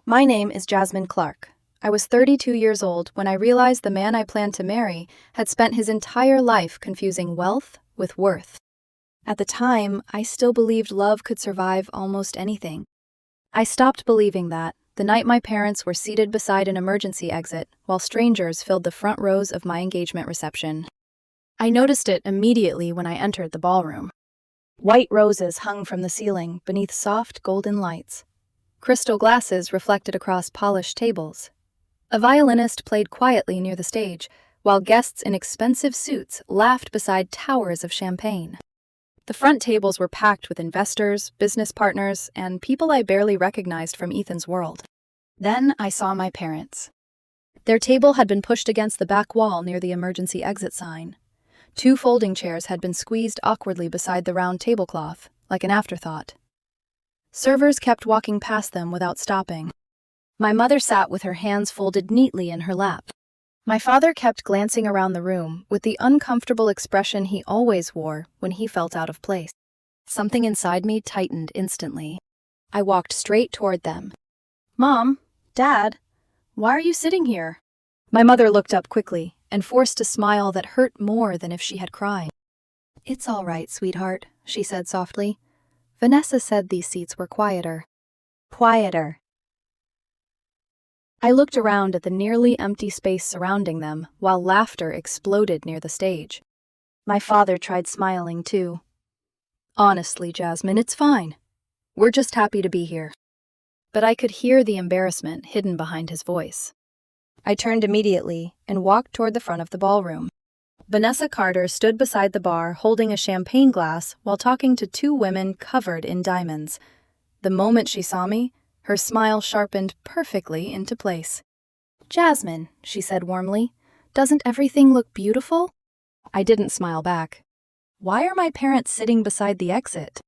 My name is Jasmine Clark. I was 32 years old when I realized the man I planned to marry had spent his entire life confusing wealth with worth. At the time, I still believed love could survive almost anything. I stopped believing that the night my parents were seated beside an emergency exit while strangers filled the front rows of my engagement reception. I noticed it immediately when I entered the ballroom. White roses hung from the ceiling beneath soft golden lights. Crystal glasses reflected across polished tables. A violinist played quietly near the stage, while guests in expensive suits laughed beside towers of champagne. The front tables were packed with investors, business partners, and people I barely recognized from Ethan's world. Then I saw my parents. Their table had been pushed against the back wall near the emergency exit sign. Two folding chairs had been squeezed awkwardly beside the round tablecloth, like an afterthought. Servers kept walking past them without stopping. My mother sat with her hands folded neatly in her lap. My father kept glancing around the room with the uncomfortable expression he always wore when he felt out of place. Something inside me tightened instantly. I walked straight toward them. "Mom, Dad, why are you sitting here?" My mother looked up quickly and forced a smile that hurt more than if she had cried. "It's all right, sweetheart," she said softly. Vanessa said these seats were quieter. Quieter. I looked around at the nearly empty space surrounding them while laughter exploded near the stage. My father tried smiling too. "Honestly, Jasmine, it's fine. We're just happy to be here." But I could hear the embarrassment hidden behind his voice. I turned immediately and walked toward the front of the ballroom. Vanessa Carter stood beside the bar holding a champagne glass while talking to two women covered in diamonds. The moment she saw me, her smile sharpened perfectly into place. "Jasmine," she said warmly, "doesn't everything look beautiful?" I didn't smile back. Why are my parents sitting beside the exit?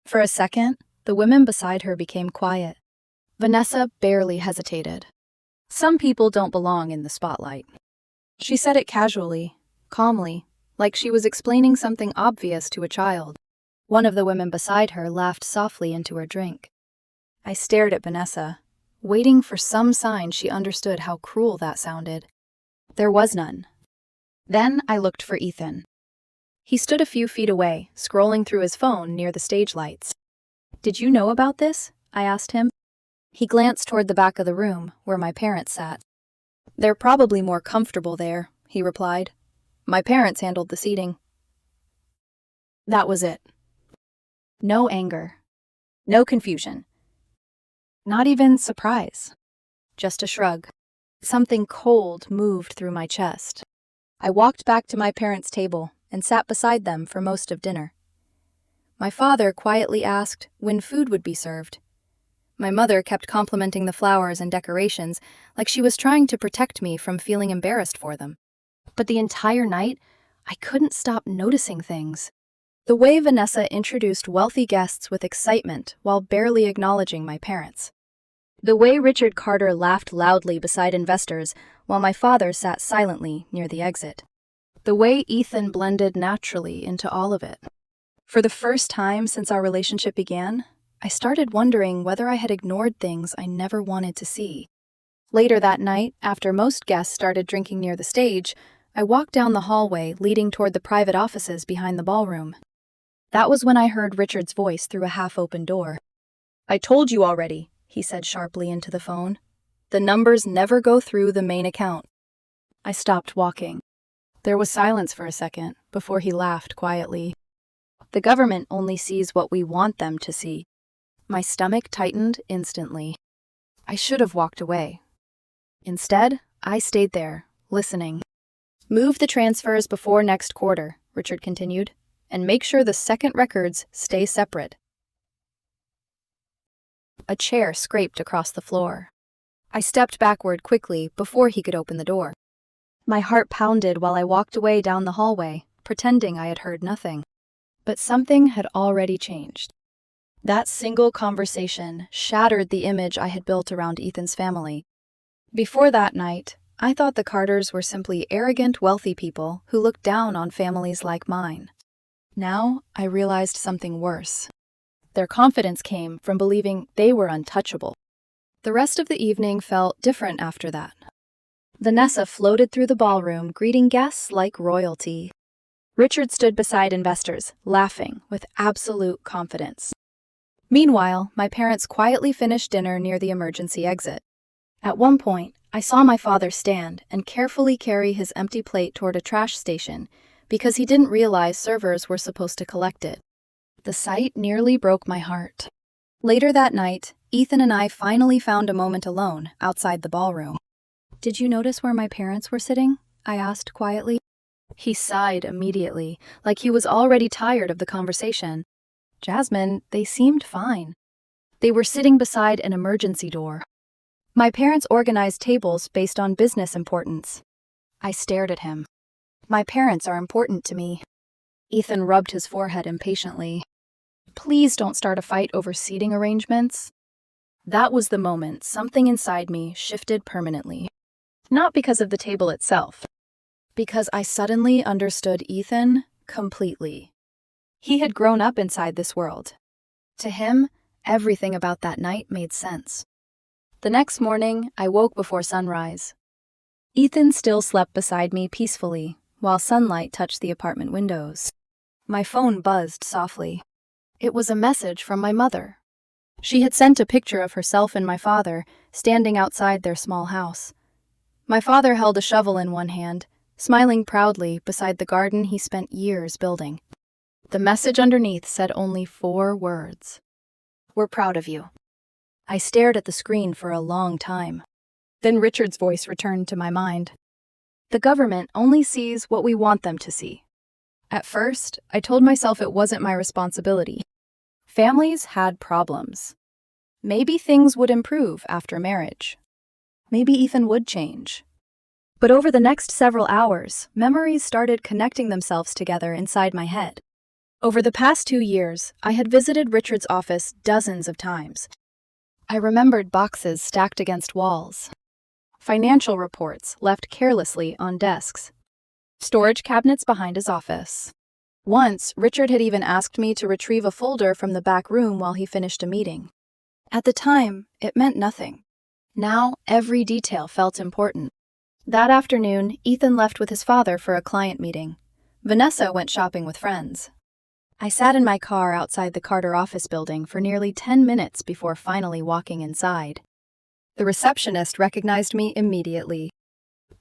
For a second, the women beside her became quiet. Vanessa barely hesitated. Some people don't belong in the spotlight. She said it casually, calmly, like she was explaining something obvious to a child. One of the women beside her laughed softly into her drink. I stared at Vanessa, waiting for some sign she understood how cruel that sounded. There was none. Then I looked for Ethan. He stood a few feet away, scrolling through his phone near the stage lights. "Did you know about this?" I asked him. He glanced toward the back of the room, where my parents sat. "They're probably more comfortable there," he replied. "My parents handled the seating." That was it. No anger. No confusion. Not even surprise. Just a shrug. Something cold moved through my chest. I walked back to my parents' table and sat beside them for most of dinner. My father quietly asked when food would be served. My mother kept complimenting the flowers and decorations like she was trying to protect me from feeling embarrassed for them. But the entire night, I couldn't stop noticing things. The way Vanessa introduced wealthy guests with excitement while barely acknowledging my parents. The way Richard Carter laughed loudly beside investors while my father sat silently near the exit. The way Ethan blended naturally into all of it. For the first time since our relationship began, I started wondering whether I had ignored things I never wanted to see. Later that night, after most guests started drinking near the stage, I walked down the hallway leading toward the private offices behind the ballroom. That was when I heard Richard's voice through a half-open door. "I told you already," he said sharply into the phone. "The numbers never go through the main account." I stopped walking. There was silence for a second before he laughed quietly. "The government only sees what we want them to see." My stomach tightened instantly. I should have walked away. Instead, I stayed there, listening. "Move the transfers before next quarter," Richard continued, "and make sure the second records stay separate." A chair scraped across the floor. I stepped backward quickly before he could open the door. My heart pounded while I walked away down the hallway, pretending I had heard nothing. But something had already changed. That single conversation shattered the image I had built around Ethan's family. Before that night, I thought the Carters were simply arrogant, wealthy people who looked down on families like mine. Now, I realized something worse. Their confidence came from believing they were untouchable. The rest of the evening felt different after that. Vanessa floated through the ballroom, greeting guests like royalty. Richard stood beside investors, laughing with absolute confidence. Meanwhile, my parents quietly finished dinner near the emergency exit. At one point, I saw my father stand and carefully carry his empty plate toward a trash station because he didn't realize servers were supposed to collect it. The sight nearly broke my heart. Later that night, Ethan and I finally found a moment alone outside the ballroom. "Did you notice where my parents were sitting?" I asked quietly. He sighed immediately, like he was already tired of the conversation. "Jasmine, they seemed fine. They were sitting beside an emergency door. My parents organized tables based on business importance." I stared at him. "My parents are important to me." Ethan rubbed his forehead impatiently. "Please don't start a fight over seating arrangements." That was the moment something inside me shifted permanently. Not because of the table itself, because I suddenly understood Ethan completely. He had grown up inside this world. To him, everything about that night made sense. The next morning, I woke before sunrise. Ethan still slept beside me peacefully, while sunlight touched the apartment windows. My phone buzzed softly. It was a message from my mother. She had sent a picture of herself and my father, standing outside their small house. My father held a shovel in one hand, smiling proudly beside the garden he spent years building. The message underneath said only 4 words. "We're proud of you." I stared at the screen for a long time. Then Richard's voice returned to my mind. "The government only sees what we want them to see." At first, I told myself it wasn't my responsibility. Families had problems. Maybe things would improve after marriage. Maybe Ethan would change. But over the next several hours, memories started connecting themselves together inside my head. Over the past 2 years, I had visited Richard's office dozens of times. I remembered boxes stacked against walls, financial reports left carelessly on desks, storage cabinets behind his office. Once, Richard had even asked me to retrieve a folder from the back room while he finished a meeting. At the time, it meant nothing. Now, every detail felt important. That afternoon, Ethan left with his father for a client meeting. Vanessa went shopping with friends. I sat in my car outside the Carter office building for nearly 10 minutes before finally walking inside. The receptionist recognized me immediately.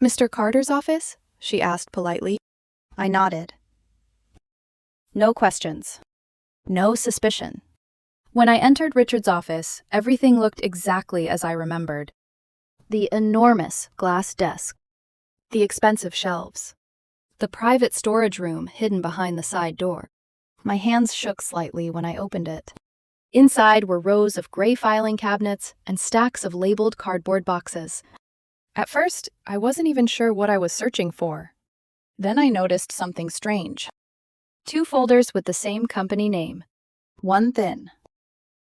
"Mr. Carter's office?" she asked politely. I nodded. No questions. No suspicion. When I entered Richard's office, everything looked exactly as I remembered. The enormous glass desk, the expensive shelves, the private storage room hidden behind the side door. My hands shook slightly when I opened it. Inside were rows of gray filing cabinets and stacks of labeled cardboard boxes. At first, I wasn't even sure what I was searching for. Then I noticed something strange. 2 folders with the same company name. One thin.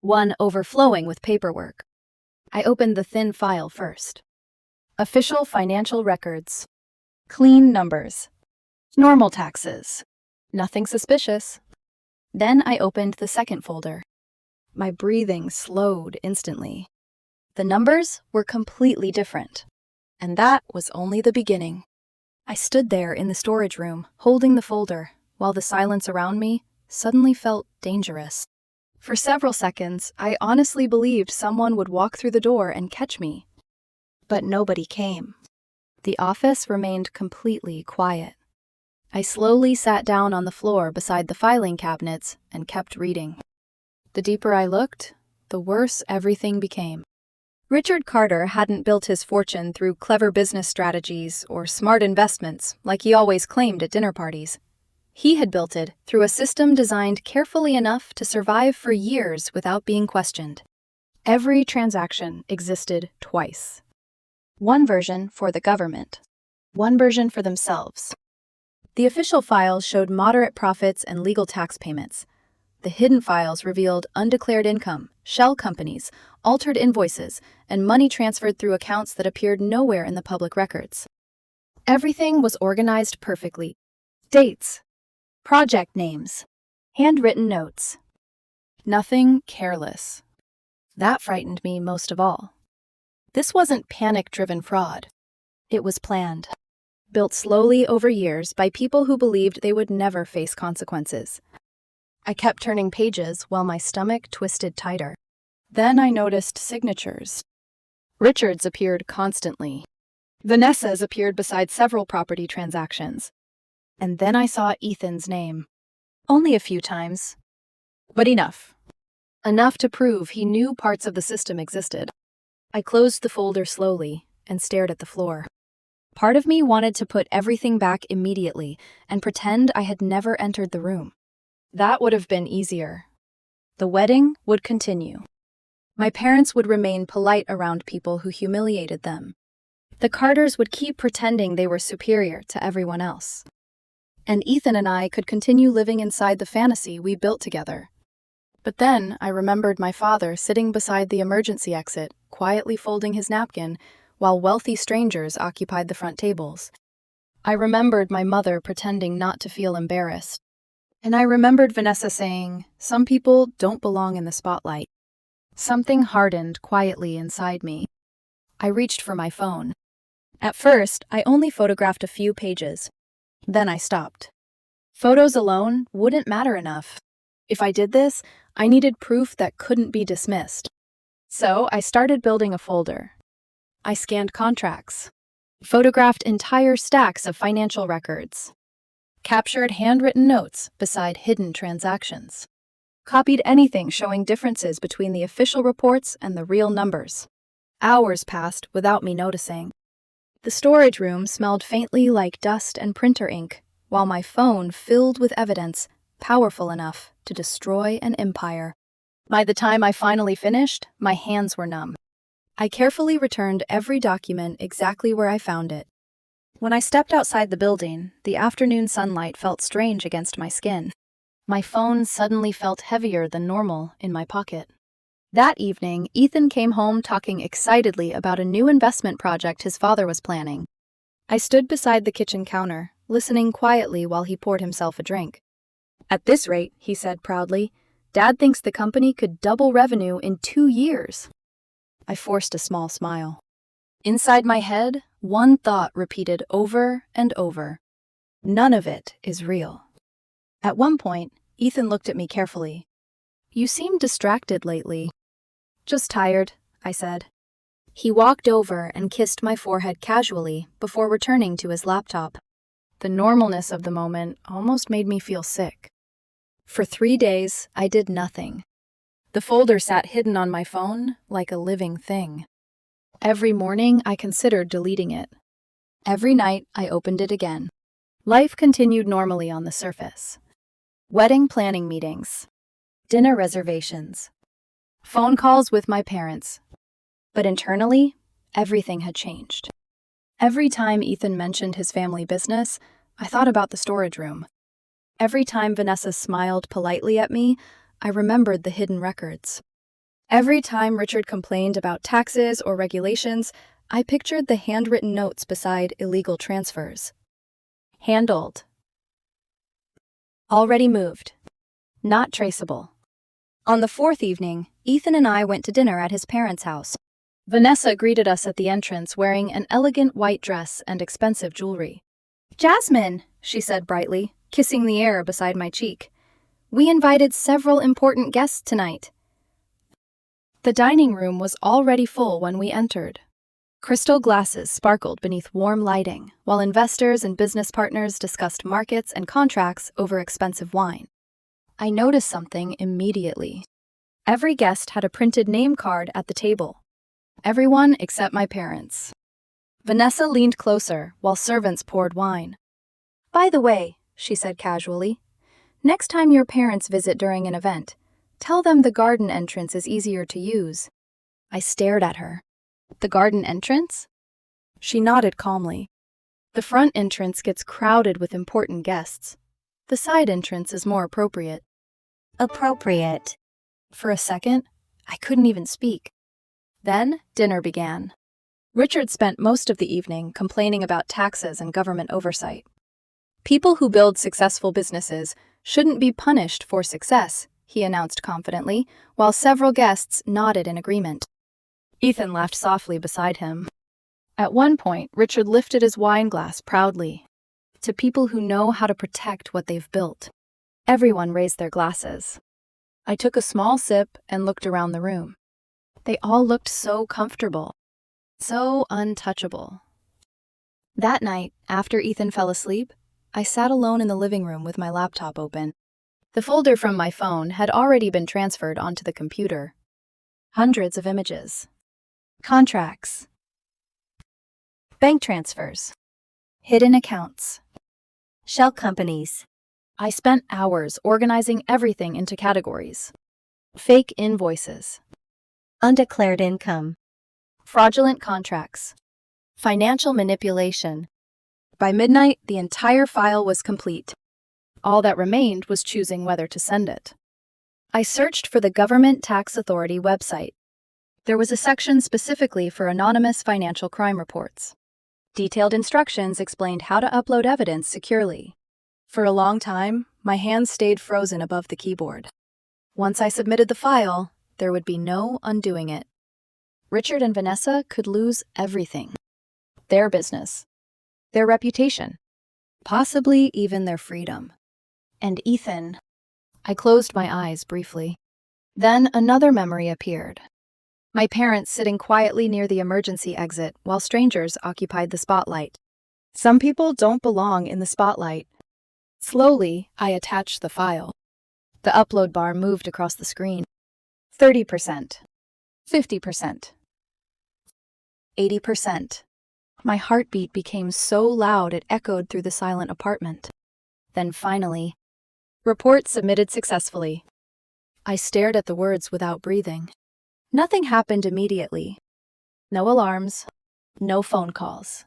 One overflowing with paperwork. I opened the thin file first. Official financial records. Clean numbers. Normal taxes. Nothing suspicious. Then I opened the second folder. My breathing slowed instantly. The numbers were completely different. And that was only the beginning. I stood there in the storage room, holding the folder, while the silence around me suddenly felt dangerous. For several seconds, I honestly believed someone would walk through the door and catch me. But nobody came. The office remained completely quiet. I slowly sat down on the floor beside the filing cabinets and kept reading. The deeper I looked, the worse everything became. Richard Carter hadn't built his fortune through clever business strategies or smart investments like he always claimed at dinner parties. He had built it through a system designed carefully enough to survive for years without being questioned. Every transaction existed twice. One version for the government, one version for themselves. The official files showed moderate profits and legal tax payments. The hidden files revealed undeclared income, shell companies, altered invoices, and money transferred through accounts that appeared nowhere in the public records. Everything was organized perfectly. Dates, project names, handwritten notes. Nothing careless. That frightened me most of all. This wasn't panic-driven fraud. It was planned. Built slowly over years by people who believed they would never face consequences. I kept turning pages while my stomach twisted tighter. Then I noticed signatures. Richard's appeared constantly. Vanessa's appeared beside several property transactions. And then I saw Ethan's name. Only a few times. But enough. Enough to prove he knew parts of the system existed. I closed the folder slowly and stared at the floor. Part of me wanted to put everything back immediately and pretend I had never entered the room. That would have been easier. The wedding would continue. My parents would remain polite around people who humiliated them. The Carters would keep pretending they were superior to everyone else. And Ethan and I could continue living inside the fantasy we built together. But then I remembered my father sitting beside the emergency exit, quietly folding his napkin, while wealthy strangers occupied the front tables. I remembered my mother pretending not to feel embarrassed. And I remembered Vanessa saying, "Some people don't belong in the spotlight." Something hardened quietly inside me. I reached for my phone. At first, I only photographed a few pages. Then I stopped. Photos alone wouldn't matter enough. If I did this, I needed proof that couldn't be dismissed. So I started building a folder. I scanned contracts, photographed entire stacks of financial records, captured handwritten notes beside hidden transactions, copied anything showing differences between the official reports and the real numbers. Hours passed without me noticing. The storage room smelled faintly like dust and printer ink, while my phone filled with evidence powerful enough to destroy an empire. By the time I finally finished, my hands were numb. I carefully returned every document exactly where I found it. When I stepped outside the building, the afternoon sunlight felt strange against my skin. My phone suddenly felt heavier than normal in my pocket. That evening, Ethan came home talking excitedly about a new investment project his father was planning. I stood beside the kitchen counter, listening quietly while he poured himself a drink. "At this rate," he said proudly, "Dad thinks the company could double revenue in 2 years." I forced a small smile. Inside my head, one thought repeated over and over. None of it is real. At one point, Ethan looked at me carefully. "You seem distracted lately." "Just tired," I said. He walked over and kissed my forehead casually before returning to his laptop. The normalness of the moment almost made me feel sick. For 3 days, I did nothing. The folder sat hidden on my phone like a living thing. Every morning, I considered deleting it. Every night, I opened it again. Life continued normally on the surface. Wedding planning meetings, dinner reservations, phone calls with my parents. But internally, everything had changed. Every time Ethan mentioned his family business, I thought about the storage room. Every time Vanessa smiled politely at me, I remembered the hidden records. Every time Richard complained about taxes or regulations, I pictured the handwritten notes beside illegal transfers. Handled. Already moved. Not traceable. On the 4th evening, Ethan and I went to dinner at his parents' house. Vanessa greeted us at the entrance wearing an elegant white dress and expensive jewelry. "Jasmine," she said brightly, kissing the air beside my cheek. "We invited several important guests tonight." The dining room was already full when we entered. Crystal glasses sparkled beneath warm lighting, while investors and business partners discussed markets and contracts over expensive wine. I noticed something immediately. Every guest had a printed name card at the table. Everyone except my parents. Vanessa leaned closer while servants poured wine. "By the way," she said casually, "next time your parents visit during an event, tell them the garden entrance is easier to use." I stared at her. "The garden entrance?" She nodded calmly. "The front entrance gets crowded with important guests. The side entrance is more appropriate." Appropriate. For a second, I couldn't even speak. Then dinner began. Richard spent most of the evening complaining about taxes and government oversight. People who build successful businesses shouldn't be punished for success, he announced confidently, while several guests nodded in agreement. Ethan laughed softly beside him. At one point, Richard lifted his wine glass proudly. To people who know how to protect what they've built. Everyone raised their glasses. I took a small sip and looked around the room. They all looked so comfortable, so untouchable. That night, after Ethan fell asleep, I sat alone in the living room with my laptop open. The folder from my phone had already been transferred onto the computer. Hundreds of images. Contracts. Bank transfers. Hidden accounts. Shell companies. I spent hours organizing everything into categories. Fake invoices. Undeclared income. Fraudulent contracts. Financial manipulation. By midnight, the entire file was complete. All that remained was choosing whether to send it. I searched for the Government Tax Authority website. There was a section specifically for anonymous financial crime reports. Detailed instructions explained how to upload evidence securely. For a long time, my hands stayed frozen above the keyboard. Once I submitted the file, there would be no undoing it. Richard and Vanessa could lose everything. Their business. Their reputation. Possibly even their freedom. And Ethan. I closed my eyes briefly. Then another memory appeared. My parents sitting quietly near the emergency exit while strangers occupied the spotlight. Some people don't belong in the spotlight. Slowly, I attached the file. The upload bar moved across the screen. 30%. 50%. 80%. My heartbeat became so loud it echoed through the silent apartment. Then finally, report submitted successfully. I stared at the words without breathing. Nothing happened immediately. No alarms, no phone calls.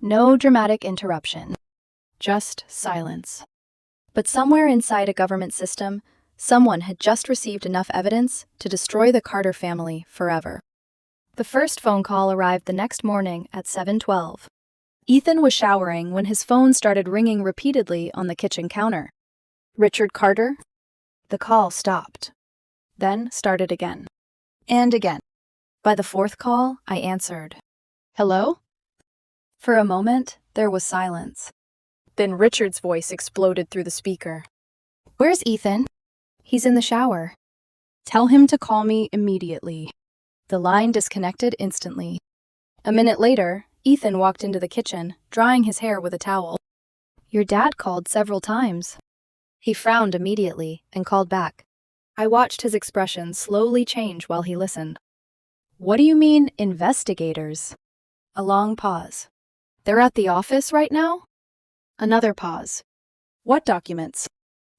No dramatic interruption. Just silence. But somewhere inside a government system, someone had just received enough evidence to destroy the Carter family forever. The first phone call arrived the next morning at 7:12. Ethan was showering when his phone started ringing repeatedly on the kitchen counter. Richard Carter? The call stopped. Then started again. And again. By the fourth call, I answered. Hello? For a moment, there was silence. Then Richard's voice exploded through the speaker. Where's Ethan? He's in the shower. Tell him to call me immediately. The line disconnected instantly. A minute later, Ethan walked into the kitchen, drying his hair with a towel. Your dad called several times. He frowned immediately and called back. I watched his expression slowly change while he listened. What do you mean, investigators? A long pause. They're at the office right now? Another pause. What documents?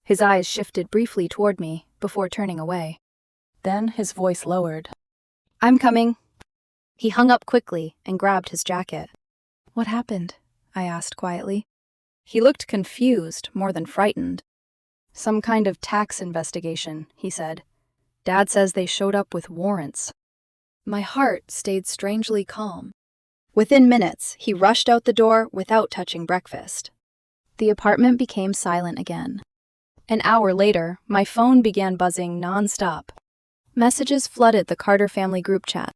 His eyes shifted briefly toward me before turning away. Then his voice lowered. I'm coming. He hung up quickly and grabbed his jacket. What happened? I asked quietly. He looked confused more than frightened. Some kind of tax investigation, he said. Dad says they showed up with warrants. My heart stayed strangely calm. Within minutes, he rushed out the door without touching breakfast. The apartment became silent again. An hour later, my phone began buzzing non-stop. Messages flooded the Carter family group chat.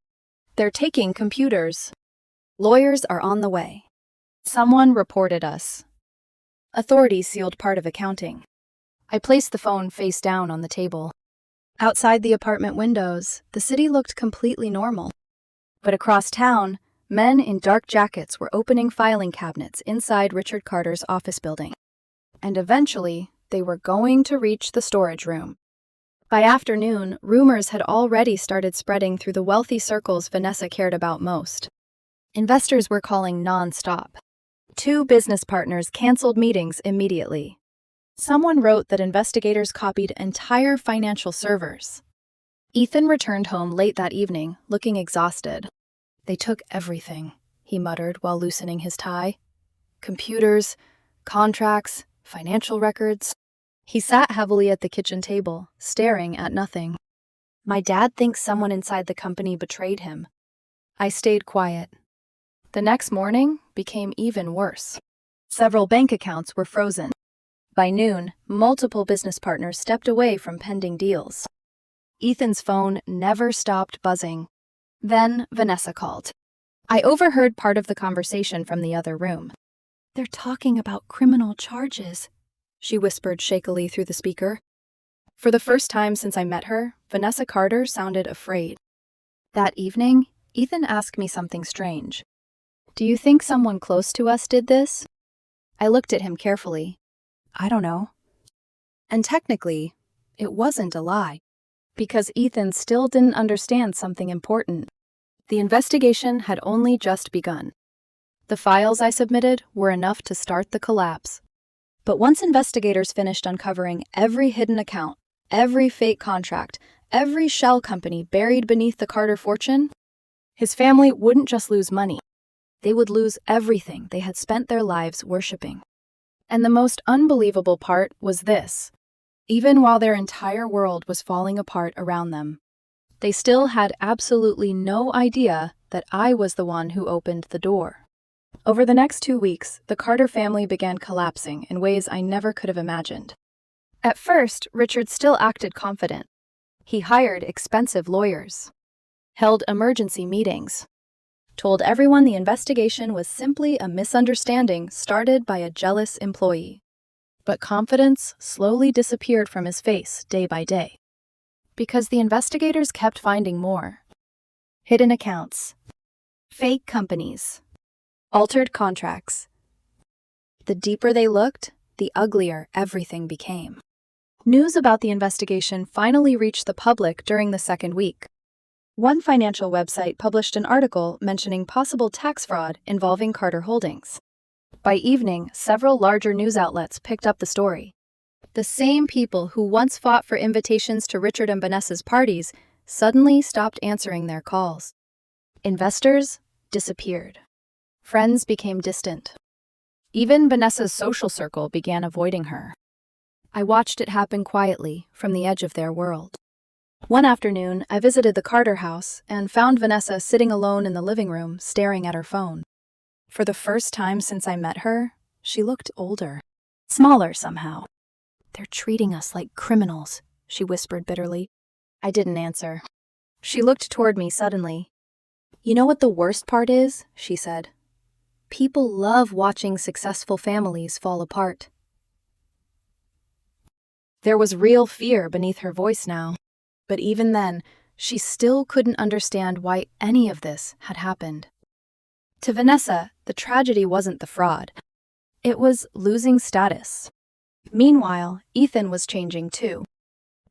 They're taking computers. Lawyers are on the way. Someone reported us. Authorities sealed part of accounting. I placed the phone face down on the table. Outside the apartment windows, the city looked completely normal. But across town, men in dark jackets were opening filing cabinets inside Richard Carter's office building. And eventually, they were going to reach the storage room. By afternoon, rumors had already started spreading through the wealthy circles Vanessa cared about most. Investors were calling non-stop. 2 business partners canceled meetings immediately. Someone wrote that investigators copied entire financial servers. Ethan returned home late that evening, looking exhausted. They took everything, he muttered while loosening his tie. Computers, contracts, financial records. He sat heavily at the kitchen table, staring at nothing. My dad thinks someone inside the company betrayed him. I stayed quiet. The next morning became even worse. Several bank accounts were frozen. By noon, multiple business partners stepped away from pending deals. Ethan's phone never stopped buzzing. Then Vanessa called. I overheard part of the conversation from the other room. "They're talking about criminal charges," she whispered shakily through the speaker. For the first time since I met her, Vanessa Carter sounded afraid. That evening, Ethan asked me something strange. "Do you think someone close to us did this?" I looked at him carefully. "I don't know." And technically, it wasn't a lie, because Ethan still didn't understand something important. The investigation had only just begun. The files I submitted were enough to start the collapse. But once investigators finished uncovering every hidden account, every fake contract, every shell company buried beneath the Carter fortune, his family wouldn't just lose money. They would lose everything they had spent their lives worshipping. And the most unbelievable part was this. Even while their entire world was falling apart around them, they still had absolutely no idea that I was the one who opened the door. Over the next 2 weeks, the Carter family began collapsing in ways I never could have imagined. At first, Richard still acted confident. He hired expensive lawyers, held emergency meetings, told everyone the investigation was simply a misunderstanding started by a jealous employee. But confidence slowly disappeared from his face day by day, because the investigators kept finding more. Hidden accounts, fake companies, altered contracts. The deeper they looked, the uglier everything became. News about the investigation finally reached the public during the second week. One financial website published an article mentioning possible tax fraud involving Carter Holdings. By evening, several larger news outlets picked up the story. The same people who once fought for invitations to Richard and Vanessa's parties suddenly stopped answering their calls. Investors disappeared. Friends became distant. Even Vanessa's social circle began avoiding her. I watched it happen quietly from the edge of their world. One afternoon, I visited the Carter house and found Vanessa sitting alone in the living room, staring at her phone. For the first time since I met her, she looked older, smaller somehow. "They're treating us like criminals," she whispered bitterly. I didn't answer. She looked toward me suddenly. "You know what the worst part is?" she said. "People love watching successful families fall apart." There was real fear beneath her voice now, but even then, she still couldn't understand why any of this had happened. To Vanessa, the tragedy wasn't the fraud. It was losing status. Meanwhile, Ethan was changing too.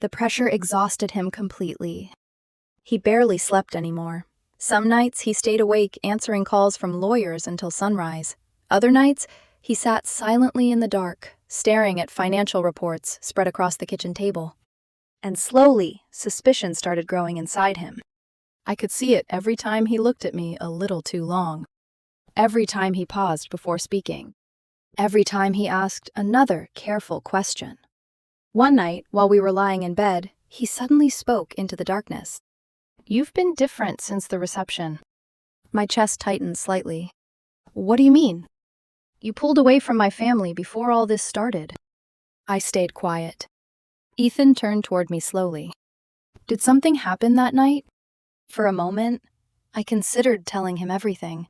The pressure exhausted him completely. He barely slept anymore. Some nights he stayed awake answering calls from lawyers until sunrise. Other nights, he sat silently in the dark, staring at financial reports spread across the kitchen table. And slowly, suspicion started growing inside him. I could see it every time he looked at me a little too long. Every time he paused before speaking. Every time he asked another careful question. One night, while we were lying in bed, he suddenly spoke into the darkness. "You've been different since the reception." My chest tightened slightly. "What do you mean?" "You pulled away from my family before all this started." I stayed quiet. Ethan turned toward me slowly. "Did something happen that night?" For a moment, I considered telling him everything.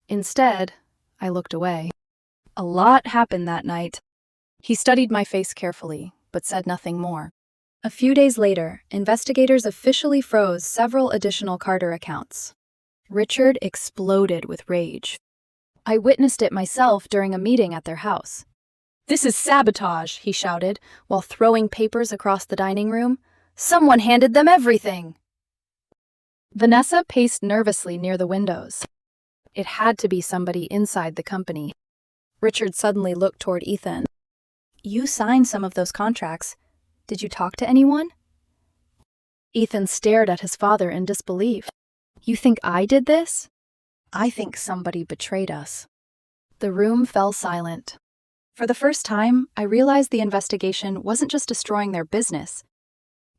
Instead, I looked away. A lot happened that night. He studied my face carefully, but said nothing more. A few days later, investigators officially froze several additional Carter accounts. Richard exploded with rage. I witnessed it myself during a meeting at their house. "This is sabotage," he shouted, while throwing papers across the dining room. "Someone handed them everything!" Vanessa paced nervously near the windows. It had to be somebody inside the company. Richard suddenly looked toward Ethan. "You signed some of those contracts. Did you talk to anyone?" Ethan stared at his father in disbelief. "You think I did this?" "I think somebody betrayed us." The room fell silent. For the first time, I realized the investigation wasn't just destroying their business.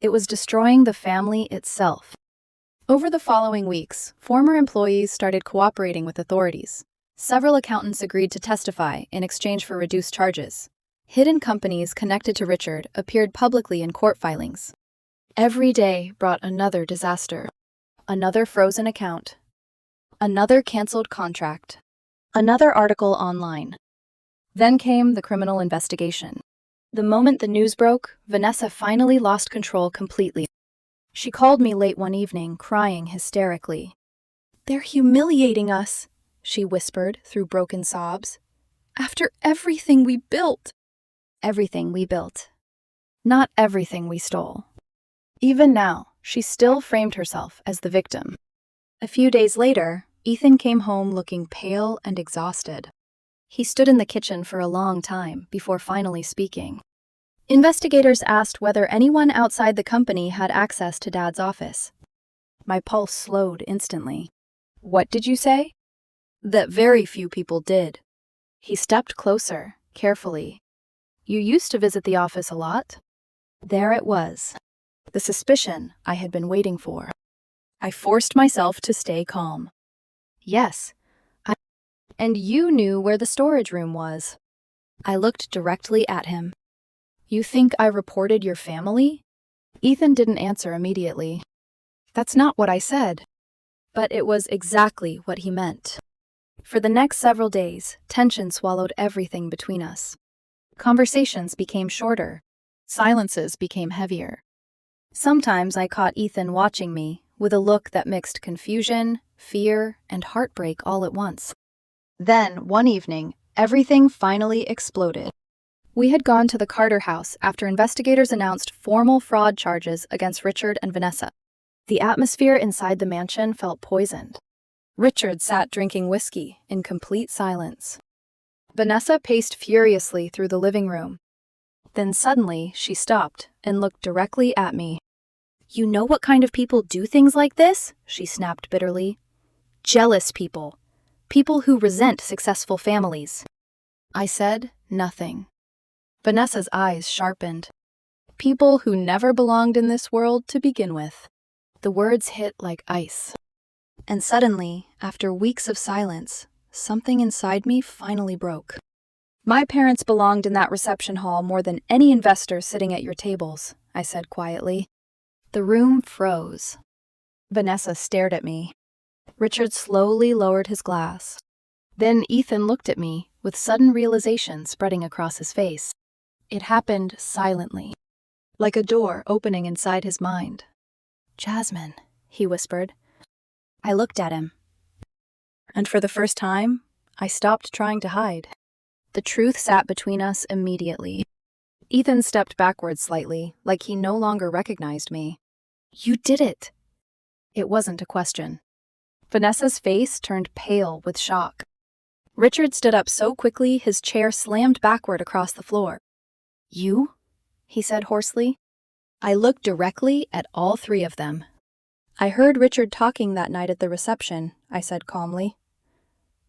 It was destroying the family itself. Over the following weeks, former employees started cooperating with authorities. Several accountants agreed to testify in exchange for reduced charges. Hidden companies connected to Richard appeared publicly in court filings. Every day brought another disaster. Another frozen account. Another canceled contract. Another article online. Then came the criminal investigation. The moment the news broke, Vanessa finally lost control completely. She called me late one evening, crying hysterically. "They're humiliating us," she whispered through broken sobs. "After everything we built." Everything we built. Not everything we stole. Even now, she still framed herself as the victim. A few days later, Ethan came home looking pale and exhausted. He stood in the kitchen for a long time before finally speaking. Investigators asked whether anyone outside the company had access to Dad's office. My pulse slowed instantly. "What did you say?" "That very few people did." He stepped closer, carefully. "You used to visit the office a lot?" There it was. The suspicion I had been waiting for. I forced myself to stay calm. "Yes. And you knew where the storage room was." I looked directly at him. "You think I reported your family?" Ethan didn't answer immediately. "That's not what I said." But it was exactly what he meant. For the next several days, tension swallowed everything between us. Conversations became shorter. Silences became heavier. Sometimes I caught Ethan watching me with a look that mixed confusion, fear, and heartbreak all at once. Then, one evening, everything finally exploded. We had gone to the Carter house after investigators announced formal fraud charges against Richard and Vanessa. The atmosphere inside the mansion felt poisoned. Richard sat drinking whiskey in complete silence. Vanessa paced furiously through the living room. Then suddenly, she stopped and looked directly at me. "You know what kind of people do things like this?" she snapped bitterly. "Jealous people. People who resent successful families." I said nothing. Vanessa's eyes sharpened. "People who never belonged in this world to begin with." The words hit like ice. And suddenly, after weeks of silence, something inside me finally broke. "My parents belonged in that reception hall more than any investor sitting at your tables," I said quietly. The room froze. Vanessa stared at me. Richard slowly lowered his glass. Then Ethan looked at me, with sudden realization spreading across his face. It happened silently, like a door opening inside his mind. "Jasmine," he whispered. I looked at him. And for the first time, I stopped trying to hide. The truth sat between us immediately. Ethan stepped backwards slightly, like he no longer recognized me. "You did it." It wasn't a question. Vanessa's face turned pale with shock. Richard stood up so quickly his chair slammed backward across the floor. "You?" he said hoarsely. I looked directly at all three of them. "I heard Richard talking that night at the reception," I said calmly.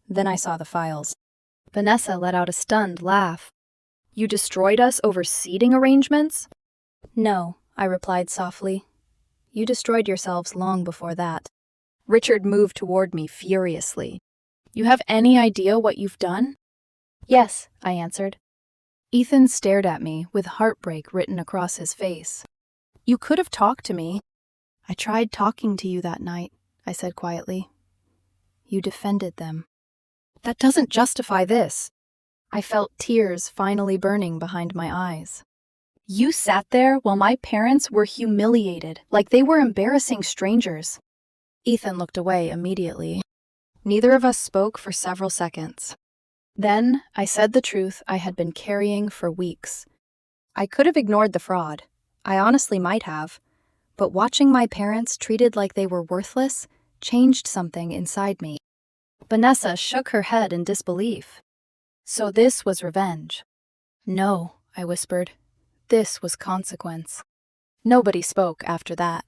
Then I saw the files. Vanessa let out a stunned laugh. "You destroyed us over seating arrangements?" "No," I replied softly. "You destroyed yourselves long before that." Richard moved toward me furiously. "You have any idea what you've done?" "Yes," I answered. Ethan stared at me with heartbreak written across his face. "You could have talked to me." "I tried talking to you that night," I said quietly. "You defended them." "That doesn't justify this." I felt tears finally burning behind my eyes. "You sat there while my parents were humiliated, like they were embarrassing strangers." Ethan looked away immediately. Neither of us spoke for several seconds. Then I said the truth I had been carrying for weeks. I could have ignored the fraud. I honestly might have. But watching my parents treated like they were worthless changed something inside me. Vanessa shook her head in disbelief. "So this was revenge?" "No," I whispered. "This was consequence." Nobody spoke after that.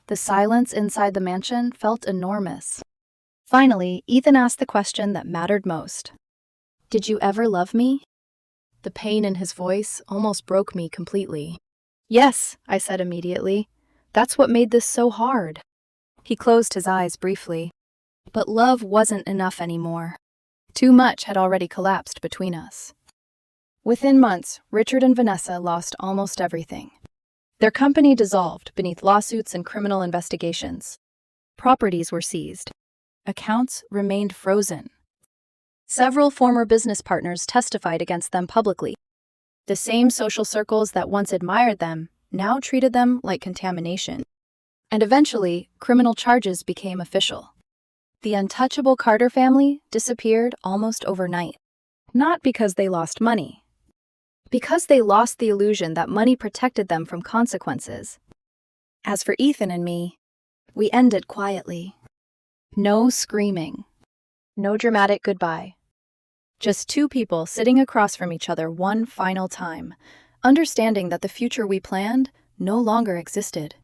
The silence inside the mansion felt enormous. Finally, Ethan asked the question that mattered most. "Did you ever love me?" The pain in his voice almost broke me completely. "Yes," I said immediately. "That's what made this so hard." He closed his eyes briefly. But love wasn't enough anymore. Too much had already collapsed between us. Within months, Richard and Vanessa lost almost everything. Their company dissolved beneath lawsuits and criminal investigations. Properties were seized. Accounts remained frozen. Several former business partners testified against them publicly. The same social circles that once admired them now treated them like contamination. And eventually, criminal charges became official. The untouchable Carter family disappeared almost overnight. Not because they lost money. Because they lost the illusion that money protected them from consequences. As for Ethan and me, we ended quietly. No screaming. No dramatic goodbye. Just two people sitting across from each other one final time, understanding that the future we planned no longer existed.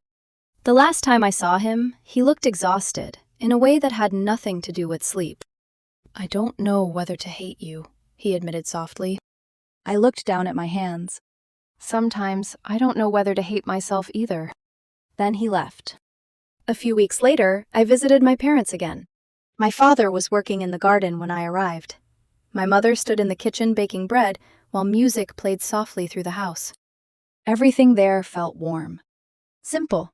The last time I saw him, he looked exhausted, in a way that had nothing to do with sleep. "I don't know whether to hate you," he admitted softly. I looked down at my hands. "Sometimes I don't know whether to hate myself either." Then he left. A few weeks later, I visited my parents again. My father was working in the garden when I arrived. My mother stood in the kitchen baking bread while music played softly through the house. Everything there felt warm. Simple.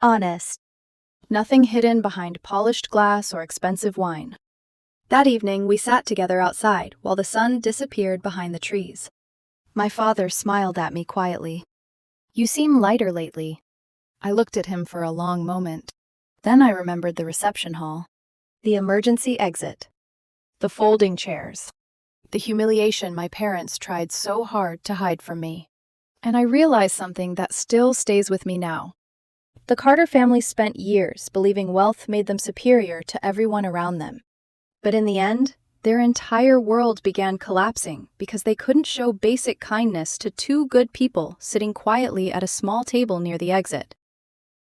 Honest. Nothing hidden behind polished glass or expensive wine. That evening, we sat together outside while the sun disappeared behind the trees. My father smiled at me quietly. "You seem lighter lately." I looked at him for a long moment. Then I remembered the reception hall, the emergency exit, the folding chairs, the humiliation my parents tried so hard to hide from me. And I realized something that still stays with me now. The Carter family spent years believing wealth made them superior to everyone around them. But in the end, their entire world began collapsing because they couldn't show basic kindness to two good people sitting quietly at a small table near the exit.